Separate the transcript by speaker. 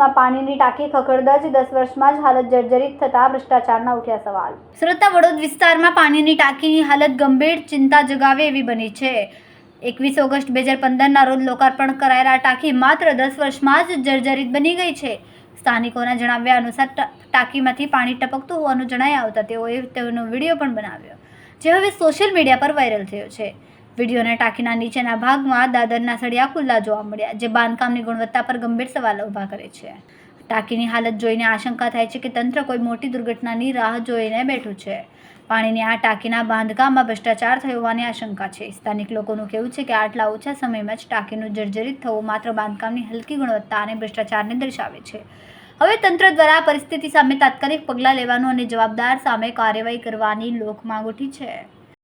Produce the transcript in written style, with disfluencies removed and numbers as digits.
Speaker 1: સુરતમાં પાણીની ટાંકી ખખડધજ, 10 વર્ષમાં જ હાલત જર્જરિત થતા ભ્રષ્ટાચારના ઉઠ્યા સવાલ। સુરતના વડોદ વિસ્તારમાં પાણીની ટાંકીની હાલત ગંભીર ચિંતા જગાવે એવી બની છે। 21 ઓગસ્ટ 2015ના રોજ લોકાર્પણ કરાયેલા ટાંકી માત્ર 10 વર્ષમાં જ જર્જરિત બની ગઈ છે। સ્થાનિકોના જણાવ્યા અનુસાર ટાંકીમાંથી પાણી ટપકતું હોવાનું જણાઈ આવતા તેઓએ તેનો વિડીયો પણ બનાવ્યો, જે હવે સોશિયલ મીડિયા પર વાયરલ થયો છે। વિડીયોના ટાંકીના નીચેના ભાગમાં દાદરના સળિયા ખુલ્લા જોવા મળ્યા, જે બાંધકામની ગુણવત્તા પર ગંભીર સવાલો ઊભા કરે છે। ટાંકીની હાલત જોઈને આશંકા થાય છે કે તંત્ર કોઈ મોટી દુર્ઘટનાની રાહ જોઈને બેઠું છે। પાણીની આ ટાંકીના બાંધકામમાં ભ્રષ્ટાચાર થયો હોવાની આશંકા છે। સ્થાનિક લોકોનું કહેવું છે કે આટલા ઓછા સમયમાં જ ટાંકીનું જર્જરિત થવું માત્ર બાંધકામની હલકી ગુણવત્તા અને ભ્રષ્ટાચારને દર્શાવે છે। હવે તંત્ર દ્વારા આ પરિસ્થિતિ સામે તાત્કાલિક પગલાં લેવાનું અને જવાબદાર સામે કાર્યવાહી કરવાની લોક માંગ ઉઠી છે।